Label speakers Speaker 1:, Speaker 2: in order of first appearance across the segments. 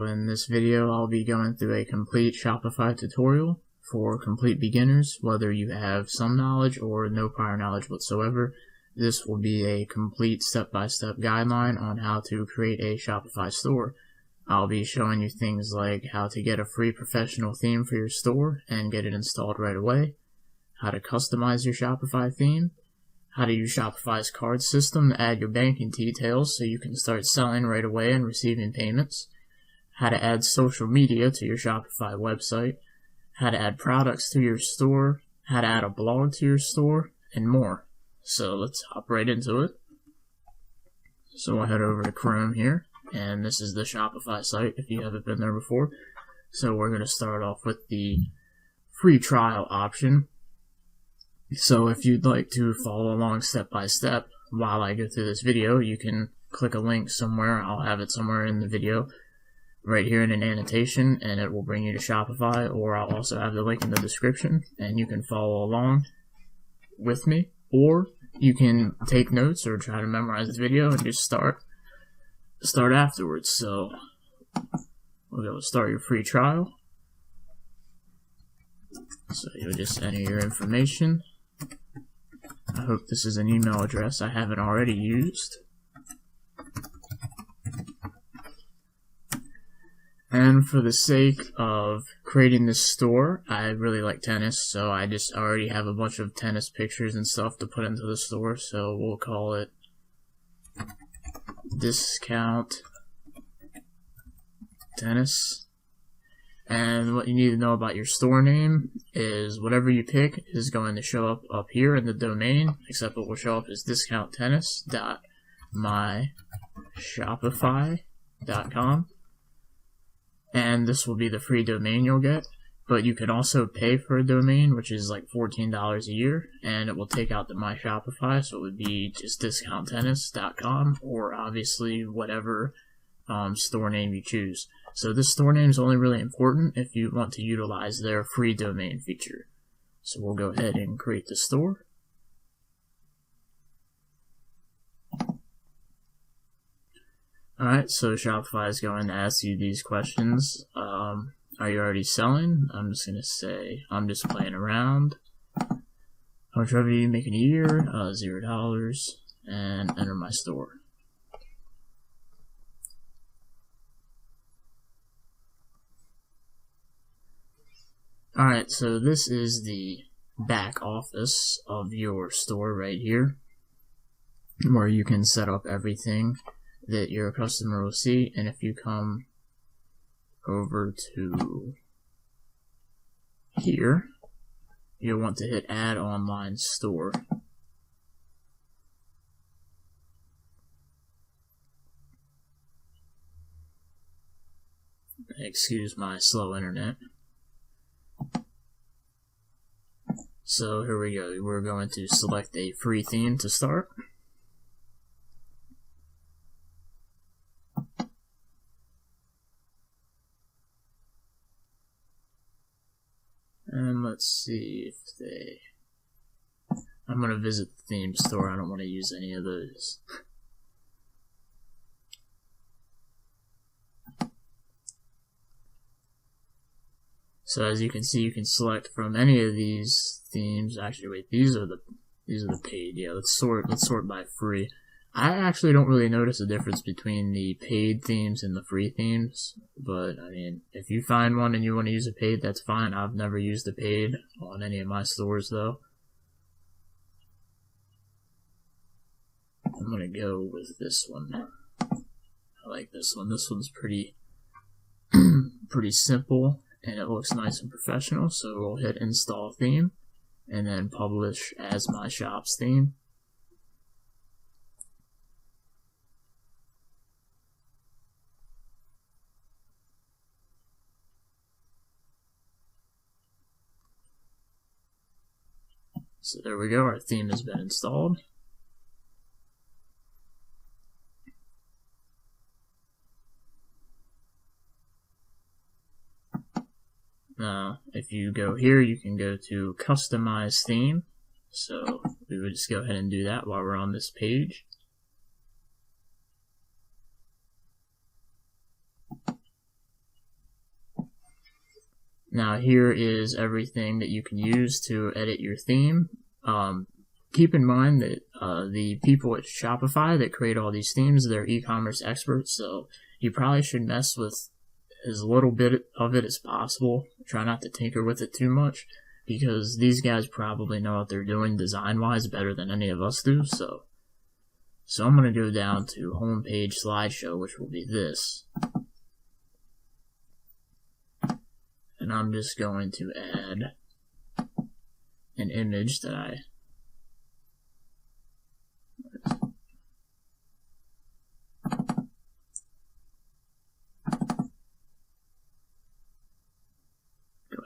Speaker 1: In this video, I'll be going through a complete Shopify tutorial for complete beginners, whether you have some knowledge or no prior knowledge whatsoever. This will be a complete step-by-step guideline on how to create a Shopify store. I'll be showing you things like how to get a free professional theme for your store and get it installed right away, how to customize your Shopify theme, how to use Shopify's card system to add your banking details so you can start selling right away and receiving payments, how to add social media to your Shopify website, how to add products to your store, how to add a blog to your store, and more. So let's hop right into it. So we'll head over to Chrome here, and this is the Shopify site if you haven't been there before. So we're going to start off with the free trial option. So if you'd like to follow along step by step while I go through this video, you can click a link somewhere. I'll have it somewhere in the video right here in an annotation, and it will bring you to Shopify, or I'll also have the link in the description, and you can follow along with me, or you can take notes or try to memorize the video and just start afterwards. So we'll go start your free trial. So you'll just enter your information. I hope this is an email address I haven't already used. And for the sake of creating this store, I really like tennis, so I just already have a bunch of tennis pictures and stuff to put into the store, so we'll call it Discount Tennis. And what you need to know about your store name is whatever you pick is going to show up here in the domain, except what will show up is discounttennis.myshopify.com. And this will be the free domain you'll get, but you can also pay for a domain, which is like $14 a year, and it will take out the My Shopify, so it would be just discounttennis.com, or obviously whatever store name you choose. So this store name is only really important if you want to utilize their free domain feature. So we'll go ahead and create the store. Alright, so Shopify is going to ask you these questions. Are you already selling? I'm just going to say, I'm just playing around. How much revenue you make in a year? $0. And enter my store. Alright, so this is the back office of your store right here, where you can set up everything that your customer will see. And if you come over to here, you'll want to hit Add Online Store. Excuse my slow internet. So here we go. We're going to select a free theme to start. And let's see if I'm going to visit the theme store. I don't want to use any of those. So as you can see, you can select from any of these themes. Actually, wait, these are the paid. Yeah, let's sort by free. I actually don't really notice a difference between the paid themes and the free themes, but I mean, if you find one and you want to use a paid, that's fine. I've never used a paid on any of my stores though. I'm gonna go with this one. I like this one. This one's pretty simple, and it looks nice and professional. So we'll hit Install Theme, and then Publish as My Shop's theme. So there we go, our theme has been installed. Now, if you go here, you can go to Customize Theme. So we would just go ahead and do that while we're on this page. Now here is everything that you can use to edit your theme. Keep in mind that the people at Shopify that create all these themes, they're e-commerce experts, so you probably should mess with as little bit of it as possible. Try not to tinker with it too much, because these guys probably know what they're doing design-wise better than any of us do. So I'm going to go down to homepage slideshow, which will be this. And I'm just going to add an image that I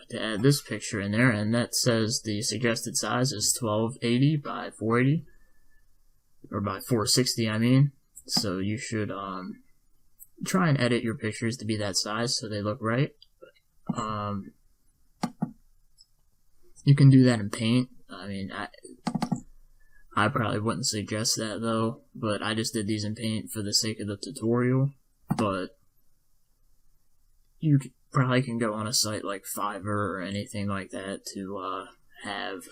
Speaker 1: to add this picture in there, and that says the suggested size is 1280 by 480, or by 460 I mean. So you should try and edit your pictures to be that size so they look right. You can do that in Paint. I mean, I probably wouldn't suggest that though, but I just did these in Paint for the sake of the tutorial. But you probably can go on a site like Fiverr or anything like that to have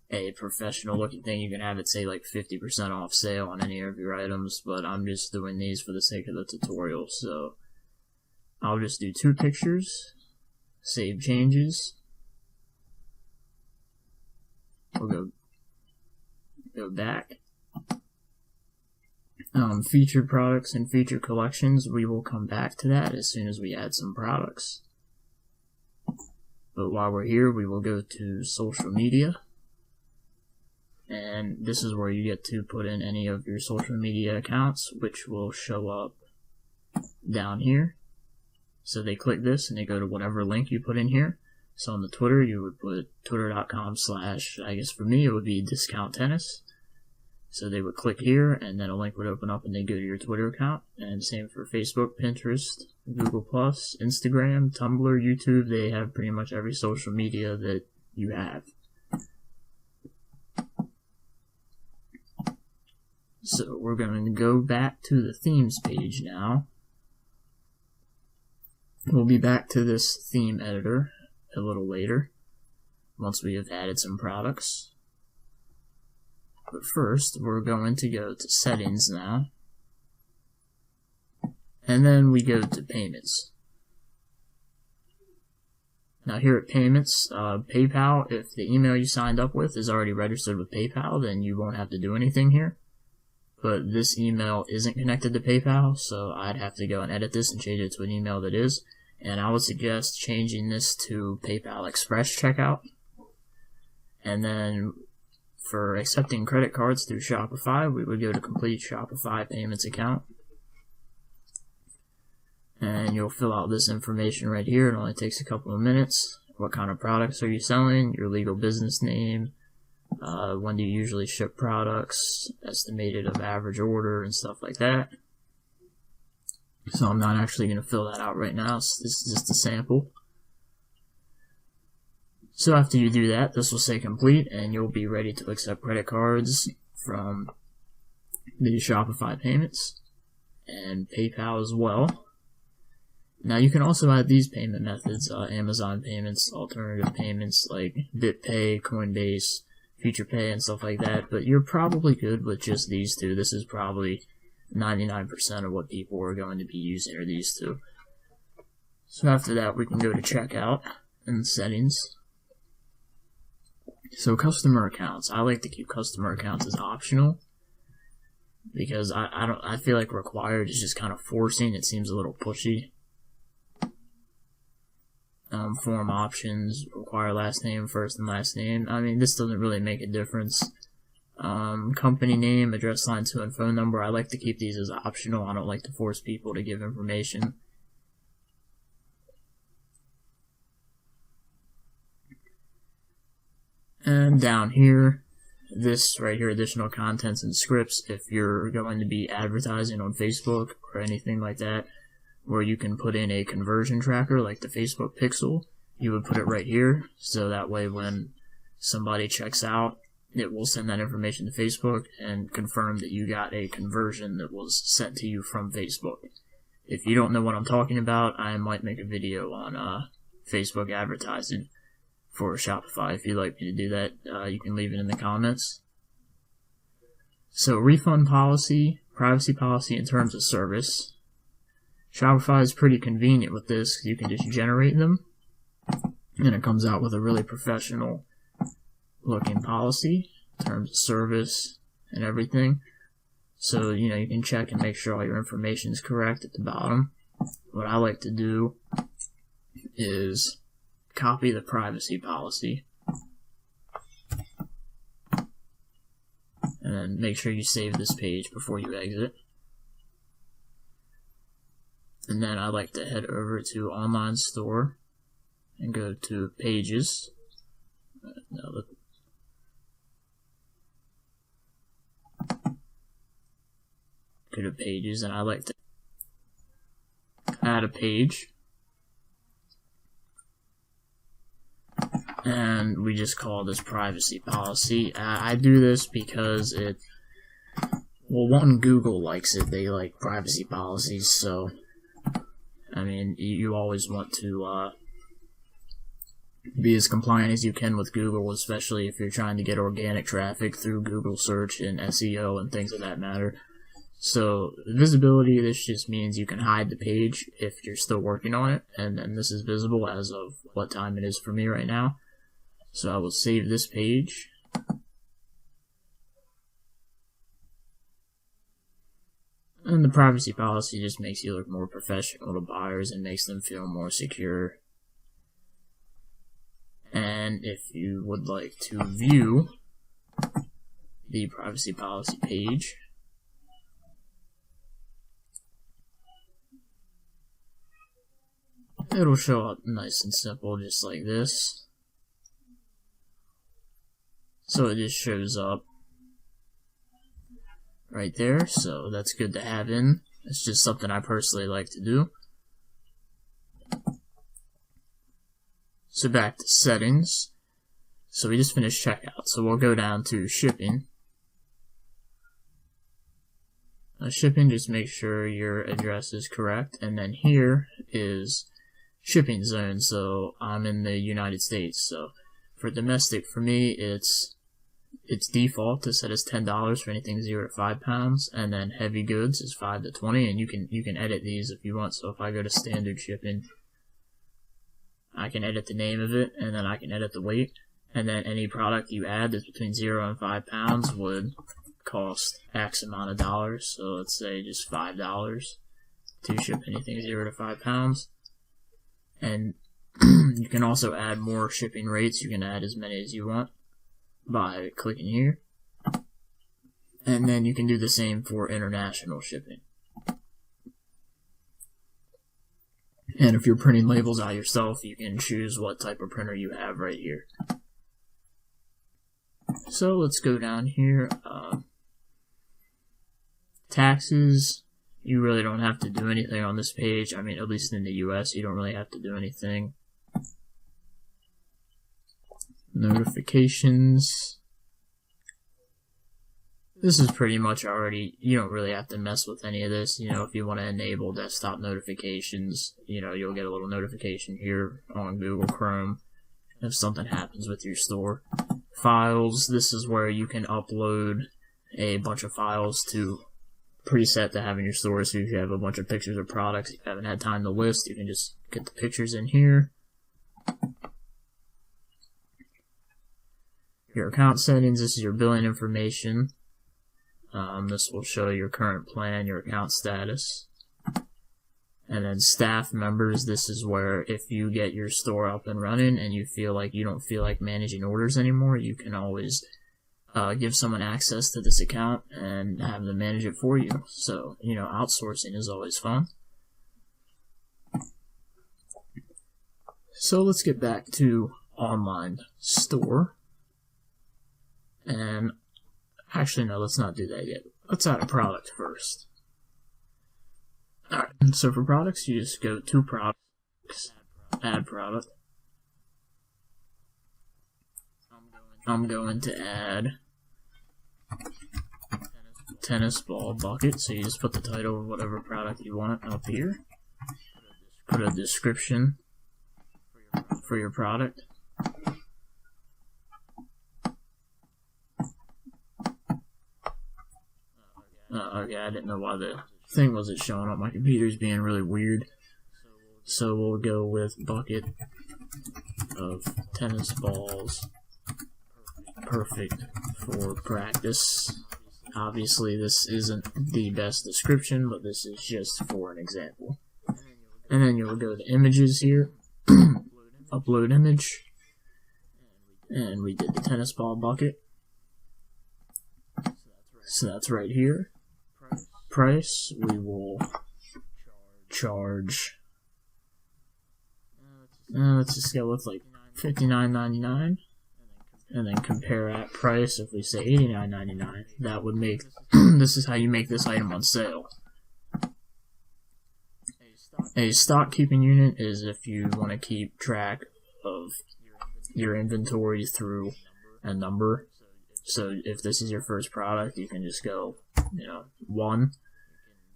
Speaker 1: a professional looking thing. You can have it say like 50% off sale on any of your items, but I'm just doing these for the sake of the tutorial. So I'll just do 2 pictures, save changes. We'll go back. Featured products and featured collections, we will come back to that as soon as we add some products. But while we're here, we will go to social media. And this is where you get to put in any of your social media accounts, which will show up down here. So they click this and they go to whatever link you put in here. So on the Twitter, you would put twitter.com/ I guess for me it would be discount tennis. So they would click here, and then a link would open up, and they go to your Twitter account. And same for Facebook, Pinterest, Google+, Instagram, Tumblr, YouTube. They have pretty much every social media that you have. So we're going to go back to the themes page now. We'll be back to this theme editor a little later, once we have added some products. But first, we're going to go to settings now. And then we go to payments. Now here at payments, PayPal, if the email you signed up with is already registered with PayPal, then you won't have to do anything here. But this email isn't connected to PayPal, so I'd have to go and edit this and change it to an email that is. And I would suggest changing this to PayPal Express checkout. And then for accepting credit cards through Shopify, we would go to complete Shopify payments account. And you'll fill out this information right here. It only takes a couple of minutes. What kind of products are you selling? Your legal business name. When do you usually ship products? Estimated of average order and stuff like that. So I'm not actually going to fill that out right now. So this is just a sample. So after you do that, this will say complete, and you'll be ready to accept credit cards from the Shopify payments and PayPal as well. Now you can also add these payment methods, Amazon payments, alternative payments like BitPay, Coinbase, FuturePay, and stuff like that, but you're probably good with just these two. This is probably 99% of what people are going to be using are these two. So after that, we can go to checkout and settings. So customer accounts. I like to keep customer accounts as optional because I feel like required is just kind of forcing. It seems a little pushy. Form options, require last name, first and last name. I mean, this doesn't really make a difference. Company name, address line 2, and phone number. I like to keep these as optional. I don't like to force people to give information. And down here, this right here, additional contents and scripts, if you're going to be advertising on Facebook or anything like that, where you can put in a conversion tracker like the Facebook Pixel, you would put it right here, so that way when somebody checks out, it will send that information to Facebook and confirm that you got a conversion that was sent to you from Facebook. If you don't know what I'm talking about, I might make a video on Facebook advertising for Shopify. If you'd like me to do that, you can leave it in the comments. So refund policy, privacy policy, and terms of service. Shopify is pretty convenient with this because you can just generate them, and it comes out with a really professional looking policy, terms of service, and everything. So, you can check and make sure all your information is correct at the bottom. What I like to do is copy the privacy policy, and then make sure you save this page before you exit. And then I like to head over to Online Store and go to Pages. Go to Pages, and I like to add a page. And we just call this privacy policy. I do this because Google likes it. They like privacy policies, so you always want to be as compliant as you can with Google, especially if you're trying to get organic traffic through Google search and SEO and things of that matter. So visibility, this just means you can hide the page if you're still working on it, and then this is visible as of what time it is for me right now. So I will save this page. And the privacy policy just makes you look more professional to buyers and makes them feel more secure. And if you would like to view the privacy policy page, it'll show up nice and simple, just like this. So it just shows up right there, so that's good to have in. It's just something I personally like to do. So back to settings. So we just finished checkout, so we'll go down to shipping. Shipping, just make sure your address is correct, and then here is shipping zone. So I'm in the United States, so for domestic, for me, it's default to set as $10 for anything 0 to 5 pounds, and then heavy goods is 5 to 20, and you can edit these if you want. So if I go to standard shipping, I can edit the name of it, and then I can edit the weight, and then any product you add that's between 0 and 5 pounds would cost X amount of dollars. So let's say just $5 to ship anything 0 to 5 pounds. And you can also add more shipping rates. You can add as many as you want by clicking here. And then you can do the same for international shipping. And if you're printing labels out yourself, you can choose what type of printer you have right here. So let's go down here. Taxes. You really don't have to do anything on this page. At least in the US, you don't really have to do anything. Notifications. This is pretty much already, you don't really have to mess with any of this. If you want to enable desktop notifications, you'll get a little notification here on Google Chrome if something happens with your store. Files, this is where you can upload a bunch of files to preset to have in your store. So if you have a bunch of pictures of products you haven't had time to list, you can just get the pictures in here. Your account settings, this is your billing information. This will show your current plan, your account status. And then staff members, this is where if you get your store up and running and you don't feel like managing orders anymore, you can always give someone access to this account and have them manage it for you. So, outsourcing is always fun. So let's get back to online store. And actually, no, let's not do that yet. Let's add a product first. Alright, so for products, you just go to products, add product. I'm going to add tennis ball bucket, so you just put the title of whatever product you want up here. Put a description for your product. Okay, I didn't know why the thing wasn't showing up. My computer's being really weird. So we'll go with bucket of tennis balls, perfect for practice. Obviously this isn't the best description, but this is just for an example. And then you'll go to images here, upload image, and we did the tennis ball bucket. So that's right here. Price, we will charge, let's just go with like $59.99, and then compare at price. If we say $89.99, that would make this is how you make this item on sale. A stock keeping unit is if you want to keep track of your inventory through a number. So if this is your first product, you can just go, 1.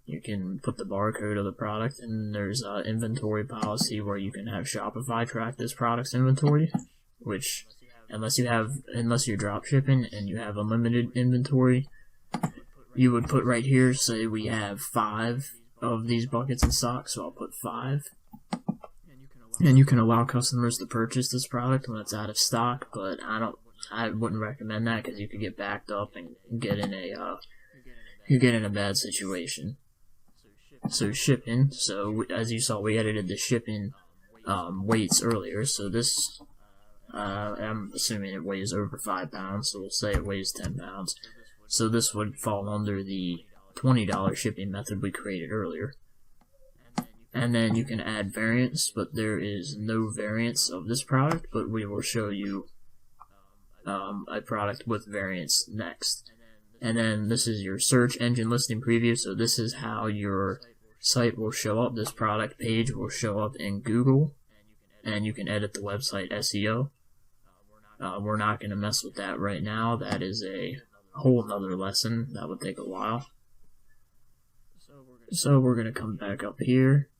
Speaker 1: You can put the barcode of the product, and there's an inventory policy where you can have Shopify track this product's inventory, which unless you're drop shipping and you have unlimited inventory, you would put right here, say we have 5 of these buckets in stock, so I'll put 5. And you can allow customers to purchase this product when it's out of stock, but I wouldn't recommend that because you could get backed up and get in a bad situation. So shipping. So as you saw, we edited the shipping weights earlier. So this, I'm assuming it weighs over 5 pounds. So we'll say it weighs 10 pounds. So this would fall under the $20 shipping method we created earlier. And then you can add variants, but there is no variants of this product. But we will show you a product with variants next. And then this is your search engine listing preview. So this is how your site will show up. This product page will show up in Google, and you can edit the website SEO. We're not going to mess with that right now. That is a whole nother lesson. That would take a while. So we're going to come back up here.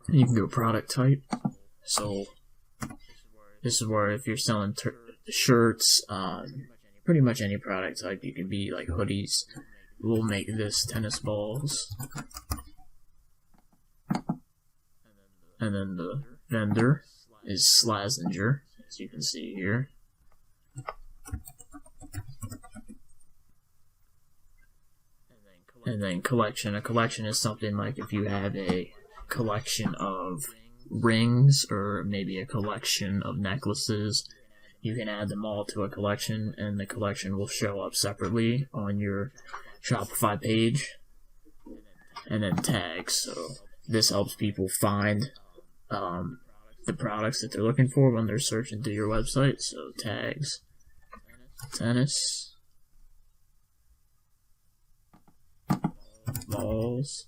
Speaker 1: You can go product type. So this is where if you're selling shirts, pretty much any product type, you can be like hoodies. We'll make this tennis balls. And then the vendor is Slazenger, as you can see here. And then collection. A collection is something like if you have a collection of rings or maybe a collection of necklaces, you can add them all to a collection, and the collection will show up separately on your Shopify page. And then tags. So this helps people find the products that they're looking for when they're searching through your website. So tags, tennis, balls,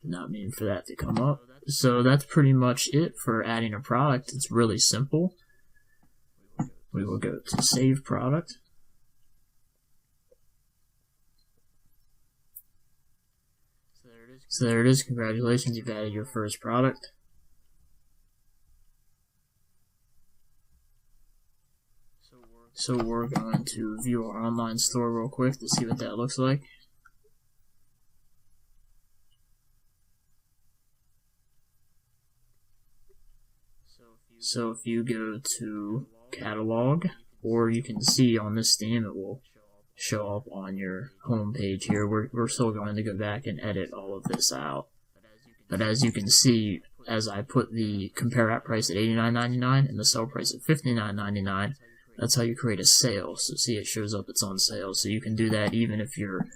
Speaker 1: not meaning for that to come up. So that's pretty much it for adding a product. It's really simple. We will go to save product. So there it is. Congratulations, you've added your first product. So we're going to view our online store real quick to see what that looks like. So if you go to catalog, or you can see on this theme, it will show up on your home page here. We're still going to go back and edit all of this out. But as you can see, as I put the compare at price at $89.99 and the sell price at $59.99, that's how you create a sale. So see, it shows up it's on sale. So you can do that even if your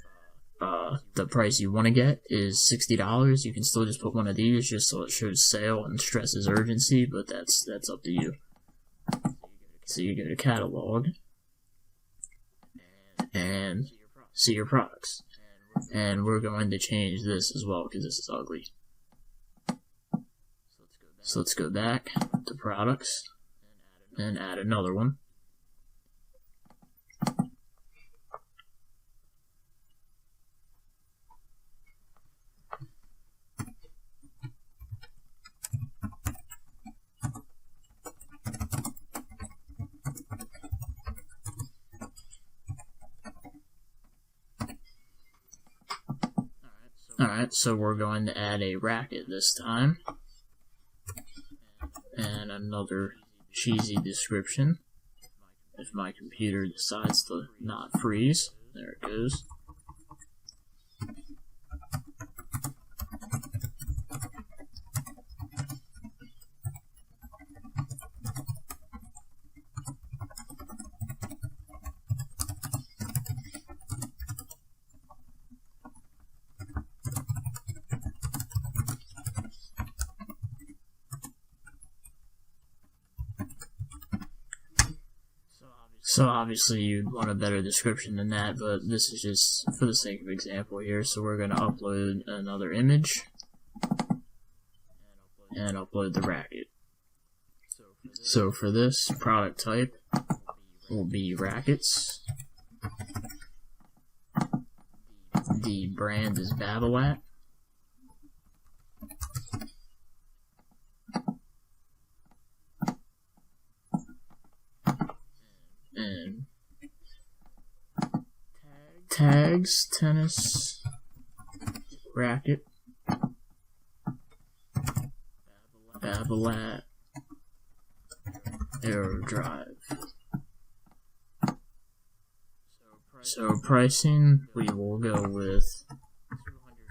Speaker 1: the price you want to get is $60. You can still just put one of these just so it shows sale and stresses urgency, but that's up to you. So you go to catalog and see your products. And we're going to change this as well because this is ugly. So let's go back to products and add another one. Alright, so we're going to add a racket this time. And another cheesy description. If my computer decides to not freeze. There it goes. So obviously you'd want a better description than that, but this is just for the sake of example here. So we're going to upload another image and upload the racket. So for this, product type will be rackets. The brand is Babolat. And tags, tennis, racket, Babolat, Aero Drive. So pricing, we will go with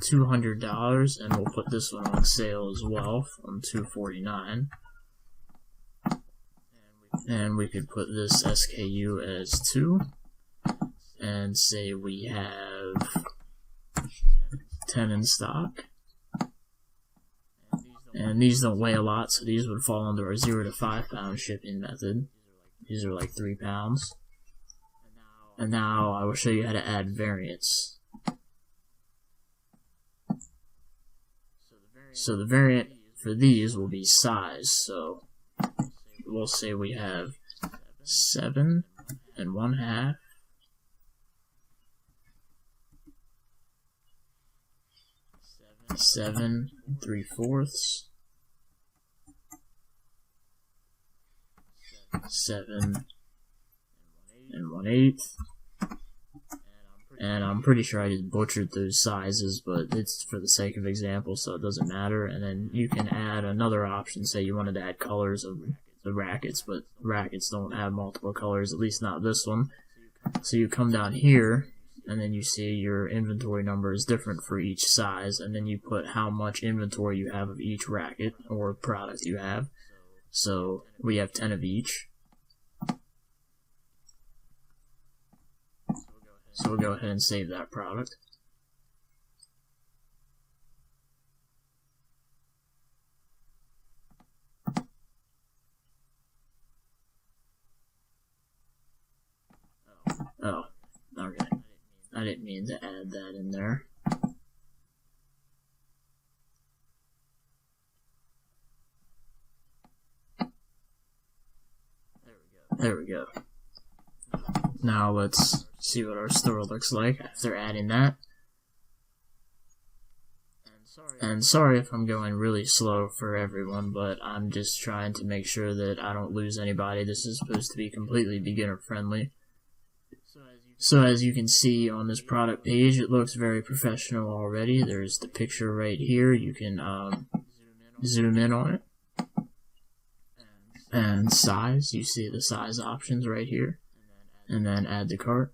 Speaker 1: $200, and we'll put this one on sale as well from $249. And we could put this SKU as 2, and say we have 10 in stock. And these don't weigh a lot, so these would fall under our 0 to 5 pound shipping method. These are like 3 pounds. And now I will show you how to add variants. So the variant for these will be size. So we'll say we have 7 1/2, 7 3/4, 7 1/8, and I'm pretty sure I just butchered those sizes, but it's for the sake of example, so it doesn't matter. And then you can add another option. Say you wanted to add colors of the rackets, but rackets don't have multiple colors, at least not this one. So you come down here, and then you see your inventory number is different for each size, and then you put how much inventory you have of each racket or product you have. So we have 10 of each. So we'll go ahead and save that product. Oh, okay. I didn't mean to add that in there. There we go. Now let's see what our store looks like after adding that. And sorry if I'm going really slow for everyone, but I'm just trying to make sure that I don't lose anybody. This is supposed to be completely beginner friendly. So as you can see on this product page, it looks very professional already. There's the picture right here. You can zoom in on it. And size, you see the size options right here. And then add to cart,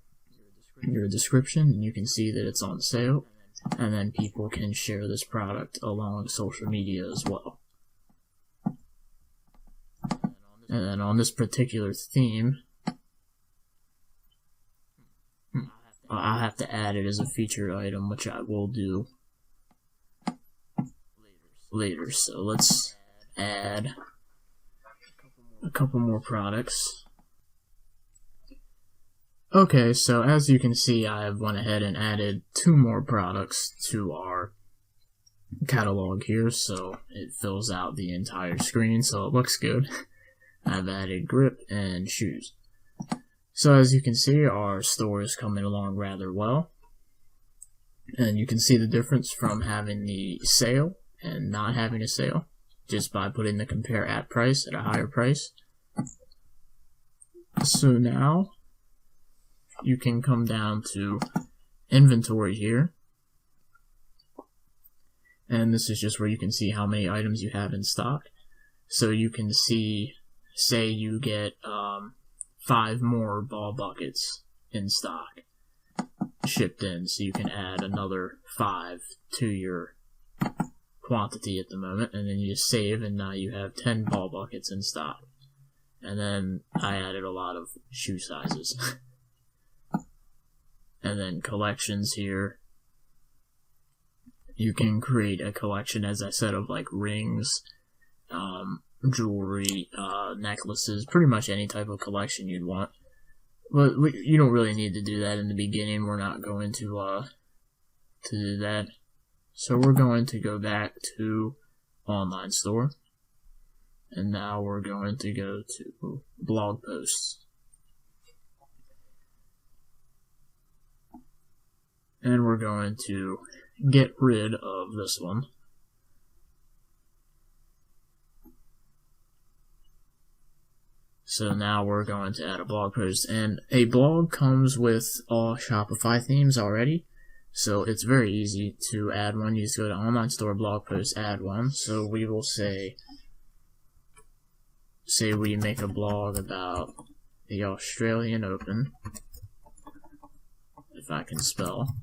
Speaker 1: your description, and you can see that it's on sale. And then people can share this product along social media as well. And then on this particular theme, I'll have to add it as a featured item, which I will do later. So let's add a couple more products. Okay, so as you can see, I have went ahead and added 2 more products to our catalog here, so it fills out the entire screen, so it looks good. I've added grip and shoes. So as you can see, our store is coming along rather well. And you can see the difference from having the sale and not having a sale, just by putting the compare at price at a higher price. So now you can come down to inventory here, And this is just where you can see how many items you have in stock. So you can see, say you get 5 more ball buckets in stock shipped in, so you can add another 5 to your quantity at the moment, and then you just save, and now you have 10 ball buckets in stock. And then I added a lot of shoe sizes. And then collections here. You can create a collection, as I said, of like rings, jewelry, necklaces, pretty much any type of collection you'd want. But you don't really need to do that in the beginning. We're not going to do that. So we're going to go back to online store. And now we're going to go to blog posts. And we're going to get rid of this one. So now we're going to add a blog post, and a blog comes with all Shopify themes already, so it's very easy to add one. You just go to online store, blog post, add one. So we will say we make a blog about the Australian Open, if I can spell.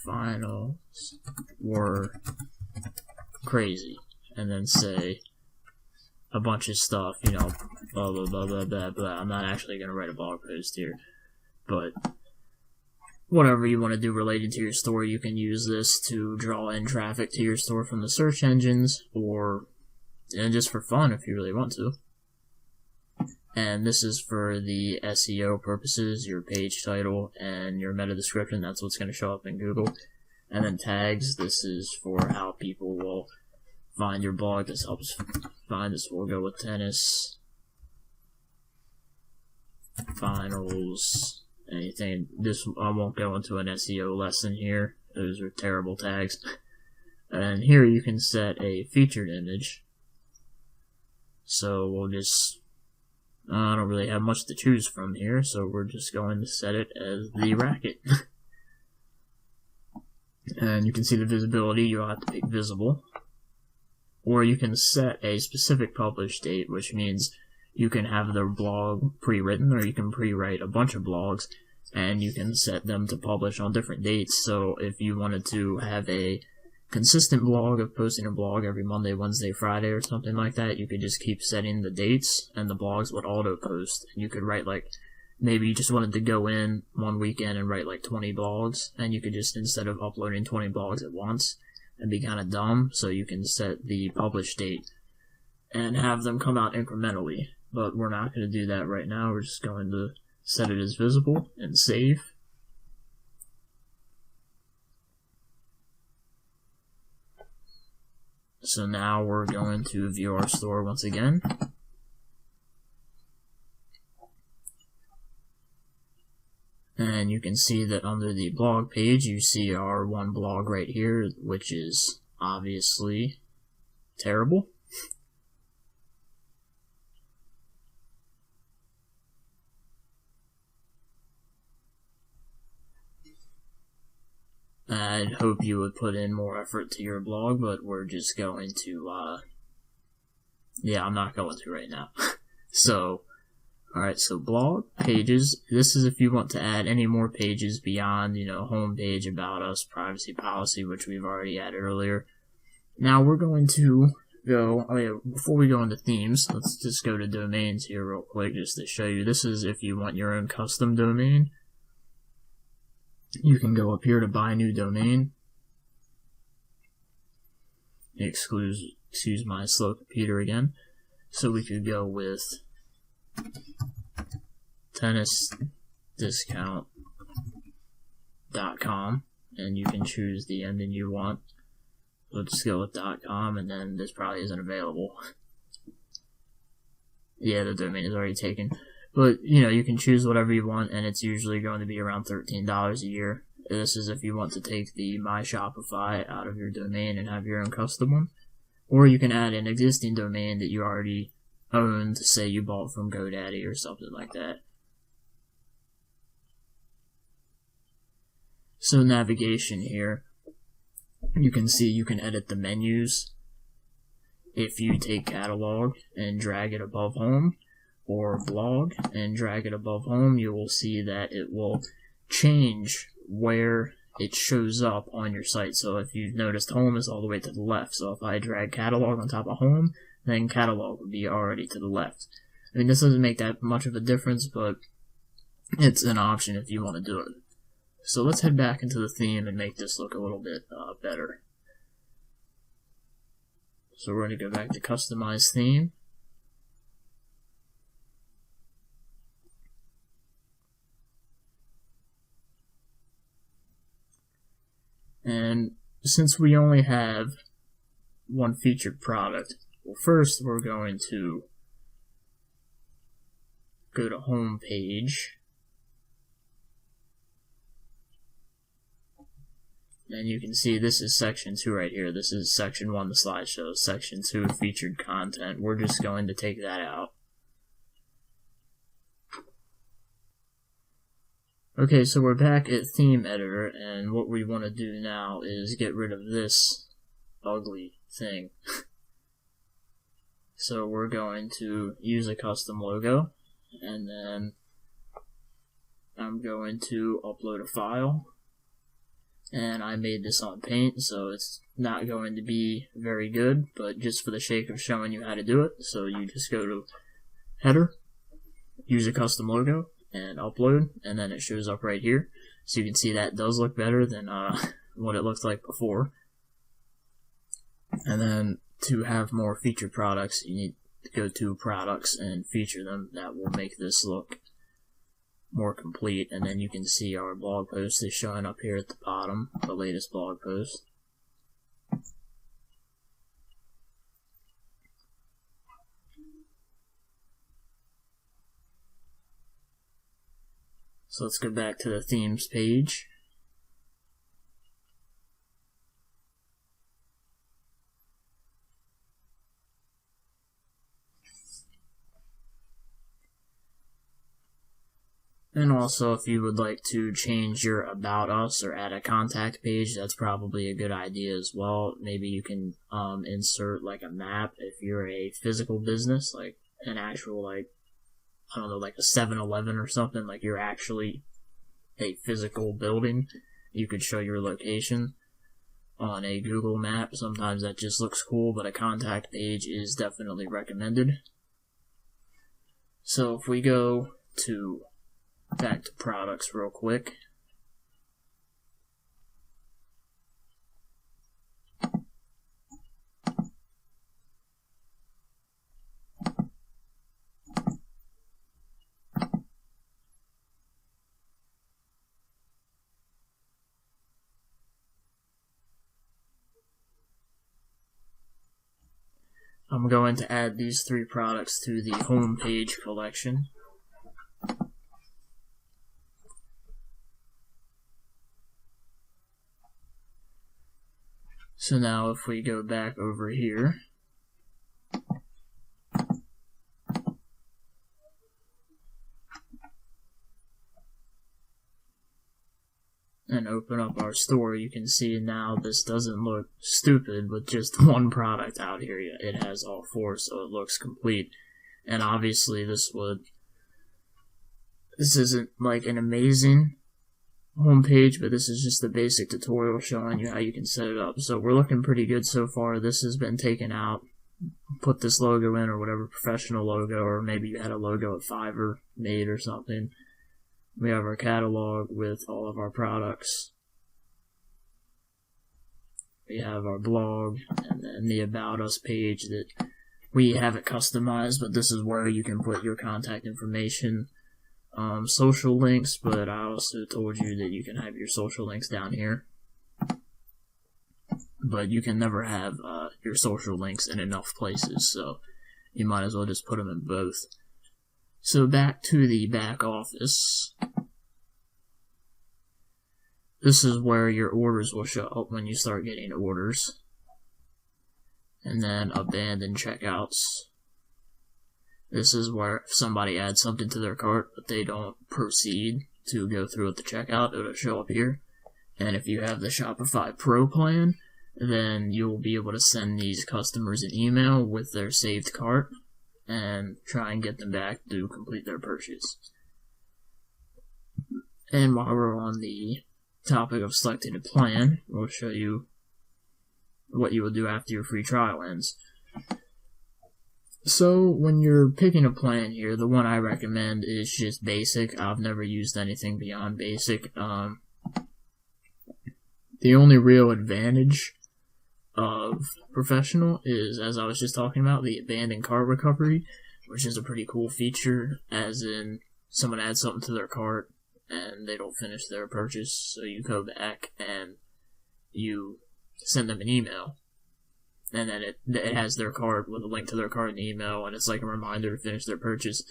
Speaker 1: Finals were crazy. And then say a bunch of stuff, you know, blah, blah, blah, blah, blah, blah. I'm not actually going to write a blog post here, but whatever you want to do related to your store, you can use this to draw in traffic to your store from the search engines, and just for fun if you really want to. And this is for the SEO purposes, your page title and your meta description. That's what's going to show up in Google. And then tags, this is for how people will find your blog. This helps find this. We'll go with tennis, finals, anything. This, I won't go into an SEO lesson here. Those are terrible tags. And here you can set a featured image. So we'll just, I don't really have much to choose from here, so we're just going to set it as the racket. And you can see the visibility. You'll have to pick visible. Or you can set a specific publish date, which means you can have the blog pre-written, or you can pre-write a bunch of blogs, and you can set them to publish on different dates. So if you wanted to have a consistent blog of posting a blog every Monday, Wednesday, Friday, or something like that, you could just keep setting the dates, and the blogs would auto-post. And you could write, like, maybe you just wanted to go in one weekend and write like 20 blogs, and you could just, instead of uploading 20 blogs at once, it'd be kind of dumb, so you can set the publish date and have them come out incrementally. But we're not going to do that right now. We're just going to set it as visible and save. So now we're going to view our store once again. And you can see that under the blog page, you see our one blog right here, which is obviously terrible. I'd hope you would put in more effort to your blog, but we're just going to, yeah, I'm not going to right now. So, alright, so blog pages, this is if you want to add any more pages beyond, you know, home page, about us, privacy policy, which we've already added earlier. Now we're going to go, before we go into themes, let's just go to domains here real quick just to show you. This is if you want your own custom domain. You can go up here to buy new domain. Excuse my slow computer again. So we could go with tennisdiscount.com, and you can choose the ending you want. We'll just go with .com, and then this probably isn't available. Yeah, the domain is already taken. But, you know, you can choose whatever you want, and it's usually going to be around $13 a year. This is if you want to take the My Shopify out of your domain and have your own custom one. Or you can add an existing domain that you already owned, say you bought from GoDaddy or something like that. So navigation here, you can see you can edit the menus. If you take catalog and drag it above home, or blog and drag it above home, you will see that it will change where it shows up on your site. So if you've noticed, home is all the way to the left. So if I drag catalog on top of home, then catalog would be already to the left. I mean, this doesn't make that much of a difference, but it's an option if you want to do it. So let's head back into the theme and make this look a little bit better. So we're going to go back to customize theme. And since we only have one featured product, well, first we're going to go to home page. And you can see this is section 2 right here. This is section 1, the slideshow. Section 2, featured content. We're just going to take that out. Okay, so we're back at theme editor, and what we want to do now is get rid of this ugly thing. So we're going to use a custom logo, and then I'm going to upload a file. And I made this on Paint, so it's not going to be very good, but just for the sake of showing you how to do it, so you just go to header, use a custom logo, and upload, and then it shows up right here. So you can see that does look better than what it looked like before. And then to have more featured products, you need to go to products and feature them. That will make this look more complete, and then you can see our blog post is showing up here at the bottom, the latest blog post. So let's go back to the themes page. And also, if you would like to change your About Us or add a contact page, that's probably a good idea as well. Maybe you can insert like a map if you're a physical business, like an actual, like, I don't know, like a 7-Eleven or something, like you're actually a physical building. You could show your location on a Google map. Sometimes that just looks cool, but a contact page is definitely recommended. So if we go to back to products real quick. I'm going to add these 3 products to the home page collection. So now if we go back over here, and open up our store, you can see now this doesn't look stupid with just one product out here. It has all 4, so it looks complete. And obviously this isn't like an amazing homepage, but this is just the basic tutorial showing you how you can set it up. So we're looking pretty good so far. This has been taken out. Put this logo in, or whatever professional logo, or maybe you had a logo at Fiverr made or something. We have our catalog with all of our products. We have our blog, and then the About Us page that we have it customized, but this is where you can put your contact information, social links, but I also told you that you can have your social links down here. But you can never have your social links in enough places, so you might as well just put them in both. So back to the back office. This is where your orders will show up when you start getting orders. And then abandoned checkouts. This is where if somebody adds something to their cart, but they don't proceed to go through with the checkout, it'll show up here. And if you have the Shopify Pro plan, then you'll be able to send these customers an email with their saved cart and try and get them back to complete their purchase. And while we're on the topic of selecting a plan, we'll show you what you will do after your free trial ends. So when you're picking a plan here, the one I recommend is just basic. I've never used anything beyond basic. The only real advantage of professional is, as I was just talking about, the abandoned cart recovery, which is a pretty cool feature, as in someone adds something to their cart and they don't finish their purchase, so you go back and you send them an email, and then it has their cart with a link to their cart in the email, and it's like a reminder to finish their purchase.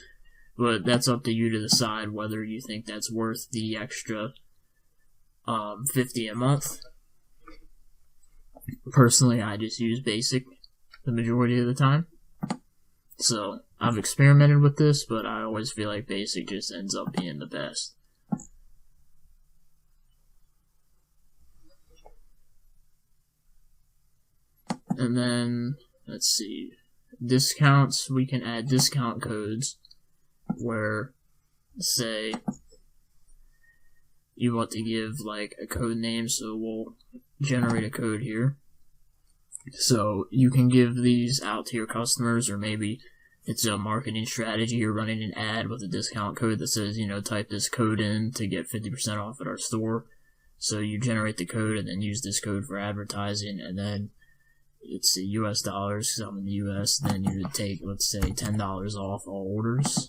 Speaker 1: But that's up to you to decide whether you think that's worth the extra $50 a month. Personally, I just use basic the majority of the time. So I've experimented with this, but I always feel like basic just ends up being the best. And then, let's see, discounts, we can add discount codes where, say, you want to give like a code name, so we'll generate a code here. So you can give these out to your customers, or maybe it's a marketing strategy. You're running an ad with a discount code that says, type this code in to get 50% off at our store. So you generate the code and then use this code for advertising, and then it's US dollars because I'm in the US. Then you would take, let's say, $10 off all orders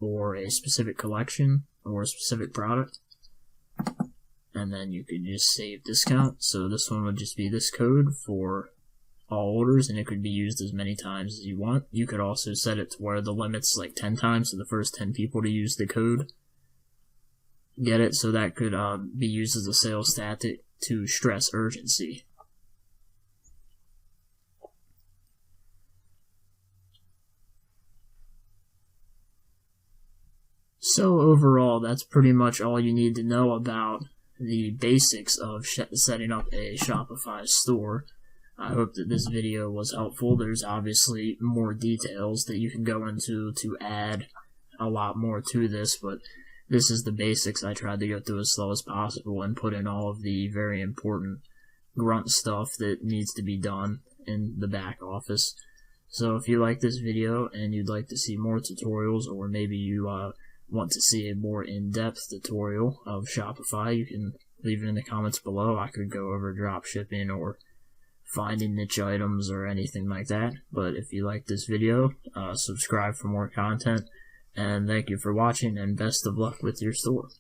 Speaker 1: for a specific collection or a specific product. And then you could just save discount. So this one would just be this code for all orders, and it could be used as many times as you want. You could also set it to where the limit's like 10 times, so the first 10 people to use the code get it. So that could be used as a sales tactic to stress urgency. So overall, that's pretty much all you need to know about the basics of setting up a Shopify store. I hope that this video was helpful. There's obviously more details that you can go into to add a lot more to this, but this is the basics. I tried to go through as slow as possible and put in all of the very important grunt stuff that needs to be done in the back office. So if you like this video and you'd like to see more tutorials, or maybe you want to see a more in-depth tutorial of Shopify, you can leave it in the comments below. I could go over drop shipping or finding niche items or anything like that. But if you like this video, subscribe for more content, and thank you for watching, and best of luck with your store.